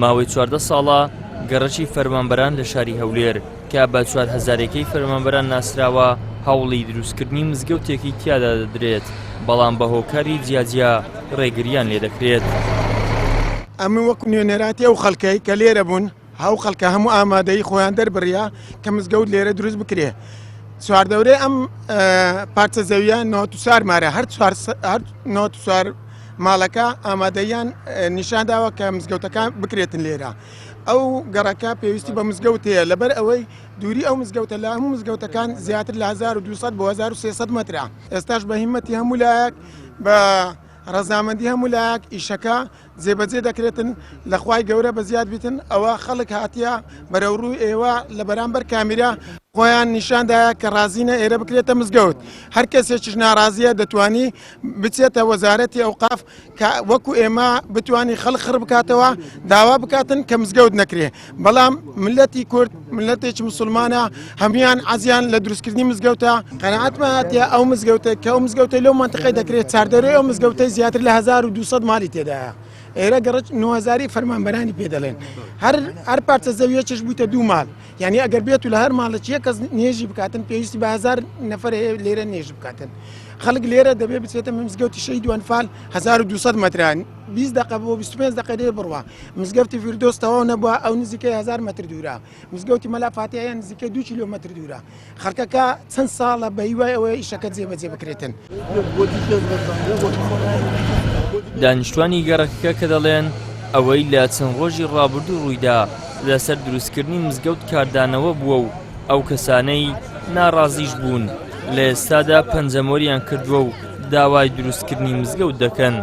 ماوەی 14 ساڵە گەڕەکی فەرمانبەران لە شاری هەولێر کە بە 4000ەکەی فەرمانبەران ناسراوە هەوڵی دروستکردنی مزگەوتێکی تیادا دەدرێت، بەڵام بە هۆکاری جیاجیا ڕێگریان لێ دەکرێت. ئەمە وەکو نوێنەراتی ئەو خەڵکەی کە لێرە بوون، هەو خەڵکە هەموو ئامادەی خۆیان دەربڕیا کە مزگەوت لێرە دروست بکرێ. چواردەورەی ئەم پارچە زەویە نۆتوسارمارە هەر نۆتوسار ماڵەکە ئامادەیان نیشان داوە کە مزگەوتەکان بکرێتن لێرە. ئەو گەڕەکە پێویستی بە مزگەوت هەیە، لەبەر ئەوەی دووری ئەو مزگەوتە لە هەموو مزگەوتەکان زیاتر لە 1200 بۆ 1300 مەترە. ئێستاش بە هیمەتی هەموو لایەک بە ڕەزامەندی هەموو لایەک ئیشەکە جێبەجێ دەکرێتن لە خوای گەورە بە زیاد بیتن. ئەوە خەڵک هاتیە بەرەوڕووی ئێوە لە بەرامبەر کامیرا خۆیان نیشاندایە کە ڕازینە ئێرە بکرێتە مزگەوت. هەر کەسێکیش ناڕازیە دەتوانی بچێتە وەزارەتی ئەوقاف کە وەکو ئێمە بتوانی خەڵک خڕ بکاتەوە داوا بکاتن کە مزگەوت نەکرێ. بەڵام ملەتی کورد ملەتێکی مسلمانە هەمویان عەزیان لە دروستکردنی مزگەوتە. قەنەعەتمان هاتیە ئەو مزگەوتە کە ئەو مزگەوتەی لەو مەنتیقەی دەکرێت چاردەرەوەی ئەو مزگەوتەی زیاتر لە 1200 ماڵی تێدایە. ئێرە گەڕەک 9000 فەرمانبەرانی پێ دەڵێن. هەر پارچە زەویەکیش بوویتە 2 ماڵ. یعنی ئەگەر بێت و لە هەر ماڵێکی یەک کەس نێژی بکاتن پێویستی بە 1000 نەفەر هەیە لێرە نێژ بکاتن. خەڵک لێرە دەبێت بچێتە مزگەوتی شەهید وەنفال 1200 مەتران 20 دقیقە بۆ 25 دقیقە لێ بڕوە. مزگەوتی فیردۆس تەواو نەبووە، ئەو نزیکەی 1000 مەتر دوورە. مزگەوتی مەلا فاتیحە نزیکەی 2 کیلۆمەتر دوورە. خەڵکەکە چەند ساڵە بە هیوای ئەوەی ئیشەکە جێبەجێ بکرێتن. دانیشتوانی گەڕەکەکە کە دەڵێن ئەوەی لە چەند ڕۆژی ڕابردوو ڕوویدا لەسەر دروستکردنی مزگەوت کاردانەوە بووە و ئەو کەسانەی ناڕازیش بوون لە ئێستادا پەنجەمۆریان کردووە و داوای دروستکردنی مزگەوت دەکەن.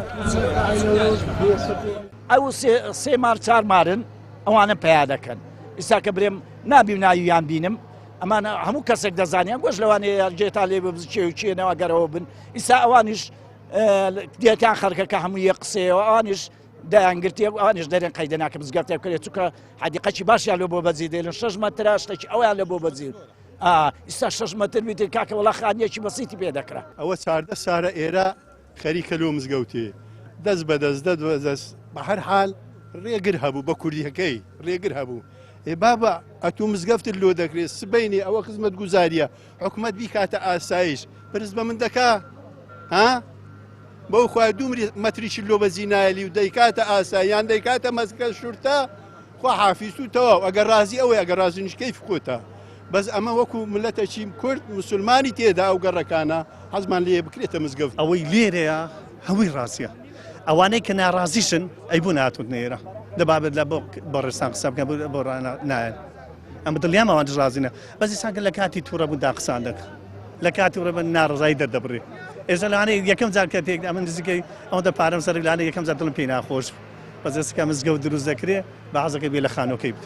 ئەو 3 مار 4 مارن ئەوانە پیا دەکەن. ئێستا کە برێم نابیم ناویان بینم، ئەمانە هەموو کەسێک دەزانیان گۆش لەوانەیە جێتا لێ بچێ و چێنەوە گەرەوە بن. ئیستا ئەوانیش دیەکان خەرکەکە هەموو یە قسەیەوە ئەوانیش دایانگرتێ ئەوانیش دەرێن قەیدە ناکە مزگەوتێ بکرێت چونکە حەدیقەکی باشیان لە بۆ بەجێ دێنن 6 مەترە شتێکی ئەویان لە بۆ بەجێ. ئیستا 6 مەتر بیتر کاکە وەڵا خانیەکی بەسیتی پێ دەکرا. ئەوە 14 سارە ئێرە خەریکە لۆ مزگەوتێ دەست بەدەست دەست بە هەر حال ڕێگر هەبوو بە کوردیەکەی ڕێگر هەبوو. بابە ئەتوو مزگەفتت لۆ دەکرێت سبەینێ ئەوە خزمەت گوزاریە حکومەت بیکاتە ئاسایش پرس بە من دەکا بەو خوای 2 مەتریشی لۆ بە زینایلی و دەیکاتە ئاساییان دەیکاتە مەزگە شورتە خوا حافیز و تەواو ئەگەر ڕازی ئەوەی ئەگەر ڕازی نیشکەی فکۆتە. بەس ئەمە وەکو ملەتەکی کورد مسلمانی تێدا ئەو گەڕەکانە حەزمان لێ بکرێتە مزگەوت. ئەوەی لێرەیە هەمووی ڕاستیە. ئەوانەی کە ناڕازیشن ئەیبوو ناتوت نێرە دەبابێت لە بۆ ڕێستان قسە بکەن بۆ نایەن. ئەمە دڵیام ئەوان ڕازینە بەس ئێستا لە کاتی تووڕە بوو داقسان دەکە لە کاتی وڕە ناڕزایی دەردەبڕێ. ئێستا لەوانەیە یەکەم جار کە تێک ئەمە نزیکەی ئەوەندە پارەم سەر لەوانە یەکەم جار دڵم پێی ناخۆش بەس ئێستا مزگەوت دروست دەکرێ بەعەزەکە بێ لە خانۆکەی بێت.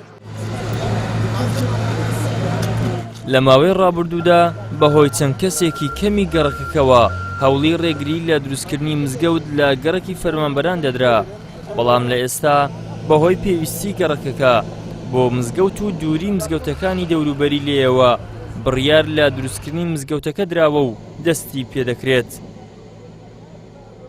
لە ماوەی ڕابردوودا بەهۆی چەند کەسێکی کەمی گەڕەکەکەوە هەوڵی ڕێگری لە دروستکردنی مزگەوت لە گەڕەکی فەرمانبەران دەدرا، بەڵام لە ئێستا بەهۆی پێویستی گەڕەکەکە بۆ مزگەوت و دووری مزگەوتەکانی دەوروبەری لێیەوە بڕیار لە دروستکردنی مزگەوتەکە دراوە و دەستی پێدەکرێت.